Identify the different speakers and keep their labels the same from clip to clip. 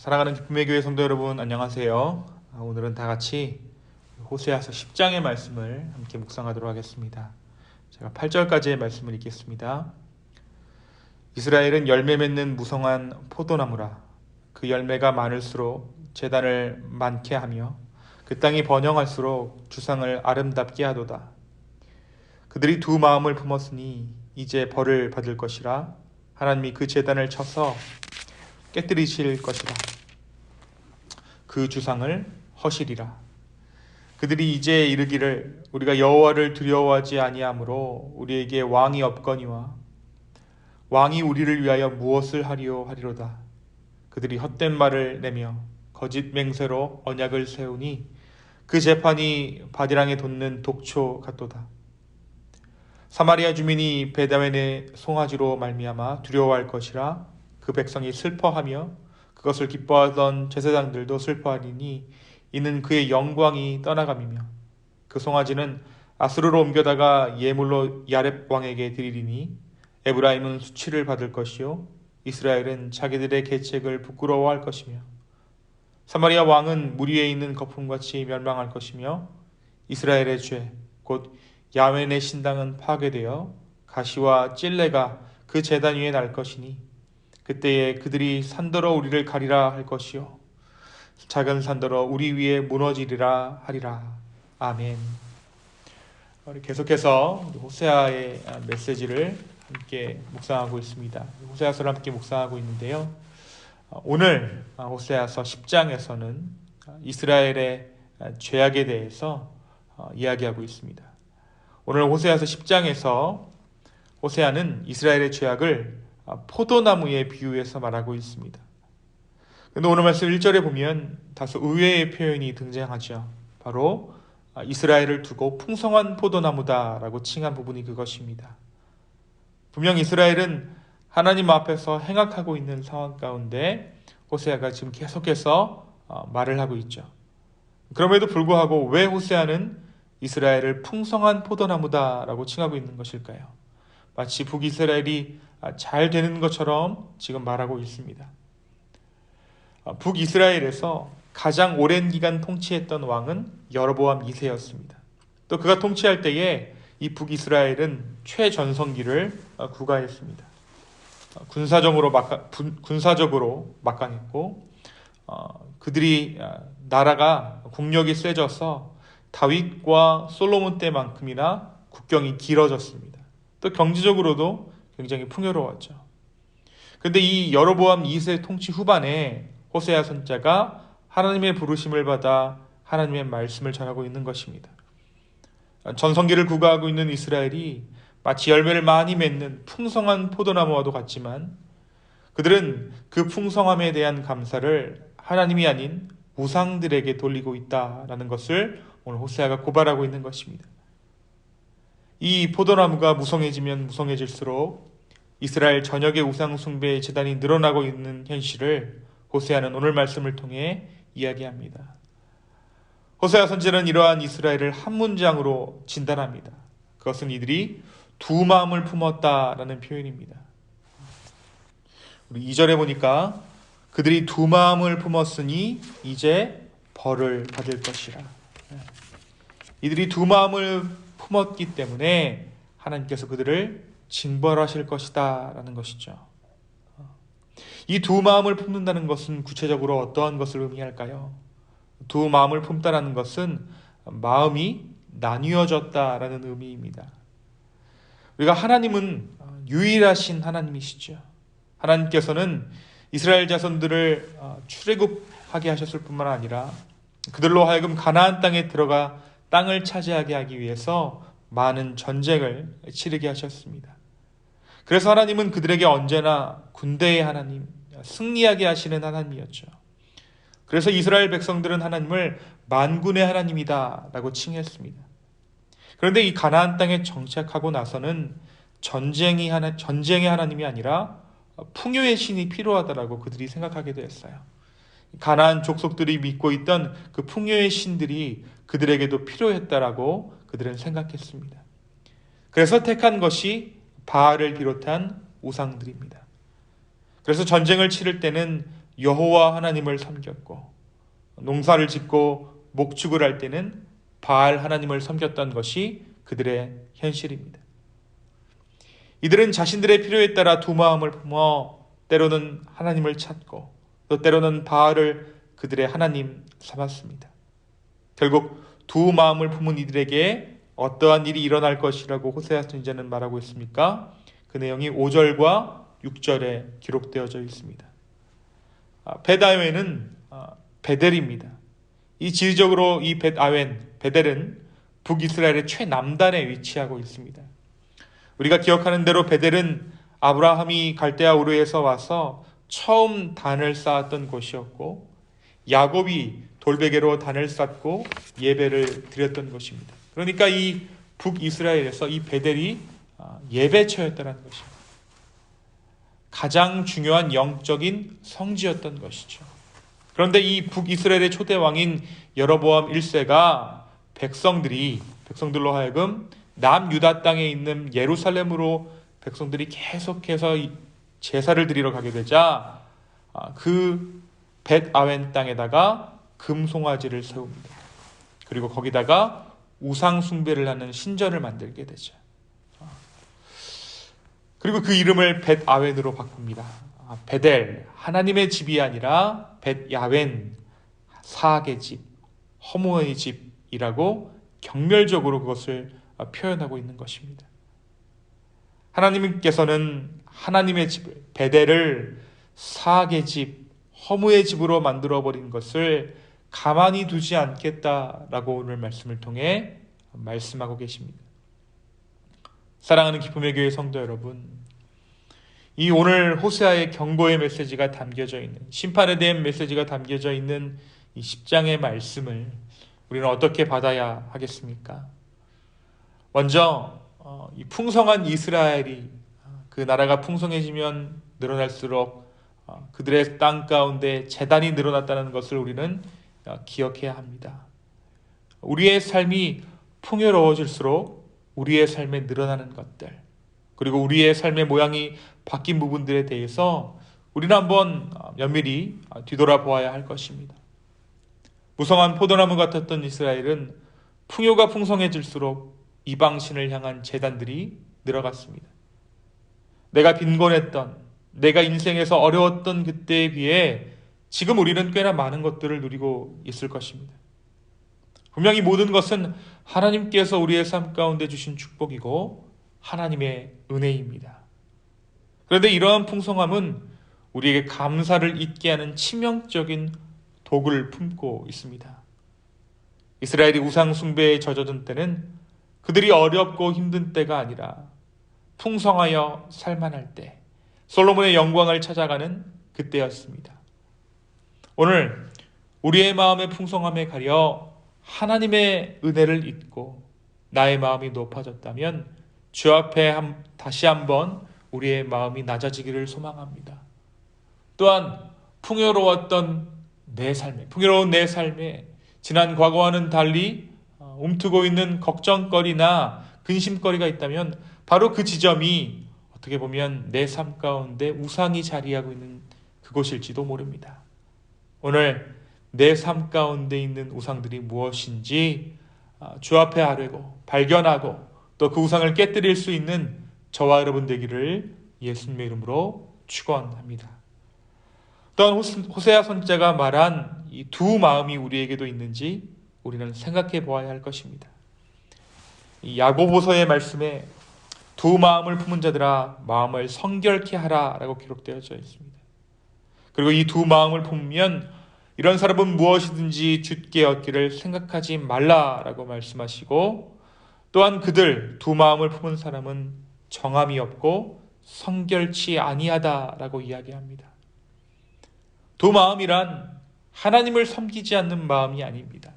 Speaker 1: 사랑하는 기쁨의 교회 성도 여러분, 안녕하세요. 오늘은 다 같이 호세아서 10장의 말씀을 함께 묵상하도록 하겠습니다. 제가 8절까지의 말씀을 읽겠습니다. 이스라엘은 열매 맺는 무성한 포도나무라. 그 열매가 많을수록 제단을 많게 하며 그 땅이 번영할수록 주상을 아름답게 하도다. 그들이 두 마음을 품었으니 이제 벌을 받을 것이라. 하나님이 그 제단을 쳐서 깨뜨리실 것이라. 그 주상을 허시리라. 그들이 이제 이르기를 우리가 여호와를 두려워하지 아니하므로 우리에게 왕이 없거니와 왕이 우리를 위하여 무엇을 하리오 하리로다. 그들이 헛된 말을 내며 거짓 맹세로 언약을 세우니 그 재판이 바디랑에 돋는 독초 같도다. 사마리아 주민이 베다웬의 송아지로 말미암아 두려워할 것이라. 그 백성이 슬퍼하며 그것을 기뻐하던 제사장들도 슬퍼하리니 이는 그의 영광이 떠나감이며 그 송아지는 아수르로 옮겨다가 예물로 야렙 왕에게 드리리니 에브라임은 수치를 받을 것이요 이스라엘은 자기들의 계책을 부끄러워할 것이며 사마리아 왕은 물 위에 있는 거품같이 멸망할 것이며 이스라엘의 죄 곧 야웬의 신당은 파괴되어 가시와 찔레가 그 제단 위에 날 것이니 그때에 그들이 산더러 우리를 가리라 할 것이요 작은 산더러 우리 위에 무너지리라 하리라. 아멘. 우리 계속해서 호세아의 메시지를 함께 묵상하고 있습니다. 호세아서를 함께 묵상하고 있는데요. 오늘 호세아서 10장에서는 이스라엘의 죄악에 대해서 이야기하고 있습니다. 오늘 호세아서 10장에서 호세아는 이스라엘의 죄악을 포도나무에 비유해서 말하고 있습니다. 그런데 오늘 말씀 1절에 보면 다소 의외의 표현이 등장하죠. 바로 이스라엘을 두고 풍성한 포도나무다라고 칭한 부분이 그것입니다. 분명 이스라엘은 하나님 앞에서 행악하고 있는 상황 가운데 호세아가 지금 계속해서 말을 하고 있죠. 그럼에도 불구하고 왜 호세아는 이스라엘을 풍성한 포도나무다라고 칭하고 있는 것일까요? 마치 북이스라엘이 잘 되는 것처럼 지금 말하고 있습니다. 북이스라엘에서 가장 오랜 기간 통치했던 왕은 여로보암 2세였습니다. 또 그가 통치할 때에 이 북이스라엘은 최전성기를 구가했습니다. 군사적으로 막강했고 그들이 나라가 국력이 세져서 다윗과 솔로몬 때만큼이나 국경이 길어졌습니다. 또 경제적으로도 굉장히 풍요로웠죠. 그런데 이 여로보암 2세 통치 후반에 호세아 선지자가 하나님의 부르심을 받아 하나님의 말씀을 전하고 있는 것입니다. 전성기를 구가하고 있는 이스라엘이 마치 열매를 많이 맺는 풍성한 포도나무와도 같지만 그들은 그 풍성함에 대한 감사를 하나님이 아닌 우상들에게 돌리고 있다라는 것을 오늘 호세아가 고발하고 있는 것입니다. 이 포도나무가 무성해지면 무성해질수록 이스라엘 전역의 우상 숭배의 제단이 늘어나고 있는 현실을 호세아는 오늘 말씀을 통해 이야기합니다. 호세아 선지자는 이러한 이스라엘을 한 문장으로 진단합니다. 그것은 이들이 두 마음을 품었다라는 표현입니다. 우리 2절에 보니까 그들이 두 마음을 품었으니 이제 벌을 받을 것이라. 이들이 두 마음을 품었기 때문에 하나님께서 그들을 징벌하실 것이다 라는 것이죠. 이 두 마음을 품는다는 것은 구체적으로 어떠한 것을 의미할까요? 두 마음을 품다라는 것은 마음이 나뉘어졌다라는 의미입니다. 우리가 하나님은 유일하신 하나님이시죠. 하나님께서는 이스라엘 자손들을 출애굽하게 하셨을 뿐만 아니라 그들로 하여금 가나안 땅에 들어가 땅을 차지하게 하기 위해서 많은 전쟁을 치르게 하셨습니다. 그래서 하나님은 그들에게 언제나 군대의 하나님, 승리하게 하시는 하나님이었죠. 그래서 이스라엘 백성들은 하나님을 만군의 하나님이다 라고 칭했습니다. 그런데 이 가나안 땅에 정착하고 나서는 전쟁의 하나님이 아니라 풍요의 신이 필요하다라고 그들이 생각하게 되었어요. 가나안 족속들이 믿고 있던 그 풍요의 신들이 그들에게도 필요했다라고 그들은 생각했습니다. 그래서 택한 것이 바알을 비롯한 우상들입니다. 그래서 전쟁을 치를 때는 여호와 하나님을 섬겼고, 농사를 짓고 목축을 할 때는 바알 하나님을 섬겼던 것이 그들의 현실입니다. 이들은 자신들의 필요에 따라 두 마음을 품어 때로는 하나님을 찾고 또 때로는 바알을 그들의 하나님 삼았습니다. 결국 두 마음을 품은 이들에게 어떠한 일이 일어날 것이라고 호세아 선지자는 말하고 있습니까? 그 내용이 5절과 6절에 기록되어져 있습니다. 벳아웬은 베델입니다. 이 지리적으로 이 베델은 북이스라엘의 최남단에 위치하고 있습니다. 우리가 기억하는 대로 베델은 아브라함이 갈대아 우르에서 와서 처음 단을 쌓았던 곳이었고, 야곱이 돌베개로 단을 쌓고 예배를 드렸던 것입니다. 그러니까 이 북이스라엘에서 이 베델이 예배처였다는 것입니다. 가장 중요한 영적인 성지였던 것이죠. 그런데 이 북이스라엘의 초대 왕인 여로보암 1세가 백성들로 하여금 남유다 땅에 있는 예루살렘으로 백성들이 계속해서 제사를 드리러 가게 되자 그 벳아웬 땅에다가 금송아지를 세웁니다. 그리고 거기다가 우상 숭배를 하는 신전을 만들게 되죠. 그리고 그 이름을 벳아웬으로 바꿉니다. 베델, 하나님의 집이 아니라 벳야웬, 사악의 집, 허무의 집이라고 경멸적으로 그것을 표현하고 있는 것입니다. 하나님께서는 하나님의 집을, 베델을 사악의 집, 허무의 집으로 만들어버린 것을 가만히 두지 않겠다라고 오늘 말씀을 통해 말씀하고 계십니다. 사랑하는 기쁨의 교회 성도 여러분, 이 오늘 호세아의 경고의 메시지가 담겨져 있는, 심판에 대한 메시지가 담겨져 있는 이 10장의 말씀을 우리는 어떻게 받아야 하겠습니까? 먼저 이 풍성한 이스라엘이, 그 나라가 풍성해지면 늘어날수록 그들의 땅 가운데 재단이 늘어났다는 것을 우리는 기억해야 합니다. 우리의 삶이 풍요로워질수록 우리의 삶에 늘어나는 것들, 그리고 우리의 삶의 모양이 바뀐 부분들에 대해서 우리는 한번 면밀히 뒤돌아보아야 할 것입니다. 무성한 포도나무 같았던 이스라엘은 풍요가 풍성해질수록 이방신을 향한 제단들이 늘어갔습니다. 내가 빈곤했던, 내가 인생에서 어려웠던 그때에 비해 지금 우리는 꽤나 많은 것들을 누리고 있을 것입니다. 분명히 모든 것은 하나님께서 우리의 삶 가운데 주신 축복이고 하나님의 은혜입니다. 그런데 이러한 풍성함은 우리에게 감사를 잊게 하는 치명적인 독을 품고 있습니다. 이스라엘이 우상 숭배에 젖어든 때는 그들이 어렵고 힘든 때가 아니라 풍성하여 살만할 때, 솔로몬의 영광을 찾아가는 그때였습니다. 오늘 우리의 마음의 풍성함에 가려 하나님의 은혜를 잊고 나의 마음이 높아졌다면 주 앞에 다시 한번 우리의 마음이 낮아지기를 소망합니다. 또한 풍요로운 내 삶에 지난 과거와는 달리 움트고 있는 걱정거리나 근심거리가 있다면 바로 그 지점이 어떻게 보면 내 삶 가운데 우상이 자리하고 있는 그곳일지도 모릅니다. 오늘 내 삶 가운데 있는 우상들이 무엇인지 주 앞에 아뢰고 발견하고 또 그 우상을 깨뜨릴 수 있는 저와 여러분 되기를 예수님의 이름으로 축원합니다. 또한 호세아 선지자가 말한 이 두 마음이 우리에게도 있는지 우리는 생각해 보아야 할 것입니다. 이 야고보서의 말씀에 두 마음을 품은 자들아 마음을 성결케 하라 라고 기록되어져 있습니다. 그리고 이 두 마음을 품으면 이런 사람은 무엇이든지 주께 얻기를 생각하지 말라라고 말씀하시고, 또한 그들 두 마음을 품은 사람은 정함이 없고 성결치 아니하다라고 이야기합니다. 두 마음이란 하나님을 섬기지 않는 마음이 아닙니다.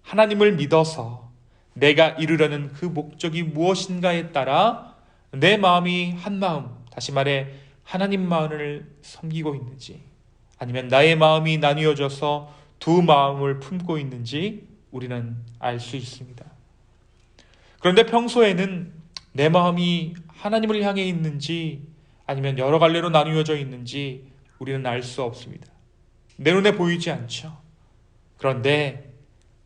Speaker 1: 하나님을 믿어서 내가 이루려는 그 목적이 무엇인가에 따라 내 마음이 한 마음, 다시 말해 하나님만을 섬기고 있는지, 아니면 나의 마음이 나뉘어져서 두 마음을 품고 있는지 우리는 알 수 있습니다. 그런데 평소에는 내 마음이 하나님을 향해 있는지 아니면 여러 갈래로 나뉘어져 있는지 우리는 알 수 없습니다. 내 눈에 보이지 않죠. 그런데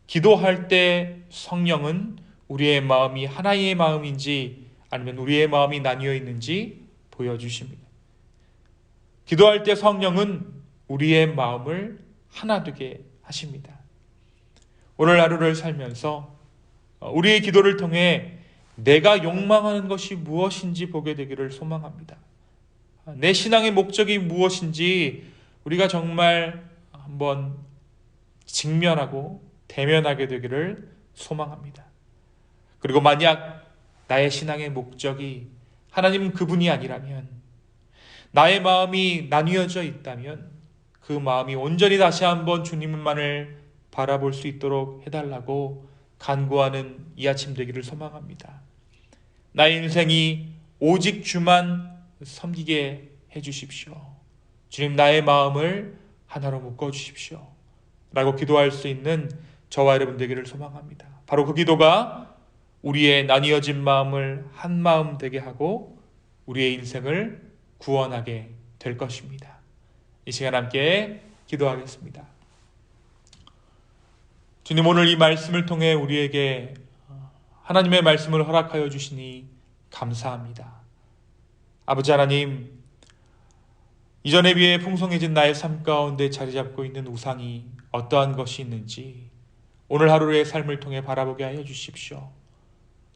Speaker 1: 기도할 때 성령은 우리의 마음이 하나의 마음인지 아니면 우리의 마음이 나뉘어 있는지 보여주십니다. 기도할 때 성령은 우리의 마음을 하나 되게 하십니다. 오늘 하루를 살면서 우리의 기도를 통해 내가 욕망하는 것이 무엇인지 보게 되기를 소망합니다. 내 신앙의 목적이 무엇인지 우리가 정말 한번 직면하고 대면하게 되기를 소망합니다. 그리고 만약 나의 신앙의 목적이 하나님 그분이 아니라면, 나의 마음이 나뉘어져 있다면 그 마음이 온전히 다시 한번 주님만을 바라볼 수 있도록 해달라고 간구하는 이 아침 되기를 소망합니다. 나의 인생이 오직 주만 섬기게 해주십시오. 주님, 나의 마음을 하나로 묶어주십시오 라고 기도할 수 있는 저와 여러분 되기를 소망합니다. 바로 그 기도가 우리의 나뉘어진 마음을 한 마음 되게 하고 우리의 인생을 구원하게 될 것입니다. 이 시간 함께 기도하겠습니다. 주님, 오늘 이 말씀을 통해 우리에게 하나님의 말씀을 허락하여 주시니 감사합니다. 아버지 하나님, 이전에 비해 풍성해진 나의 삶 가운데 자리 잡고 있는 우상이 어떠한 것이 있는지 오늘 하루의 삶을 통해 바라보게 하여 주십시오.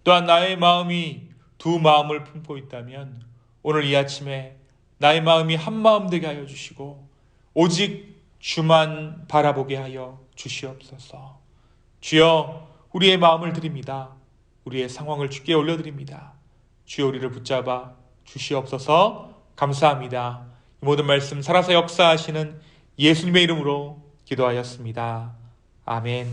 Speaker 1: 또한 나의 마음이 두 마음을 품고 있다면 오늘 이 아침에 나의 마음이 한 마음 되게 하여 주시고 오직 주만 바라보게 하여 주시옵소서. 주여, 우리의 마음을 드립니다. 우리의 상황을 주께 올려드립니다. 주여, 우리를 붙잡아 주시옵소서. 감사합니다. 이 모든 말씀 살아서 역사하시는 예수님의 이름으로 기도하였습니다. 아멘.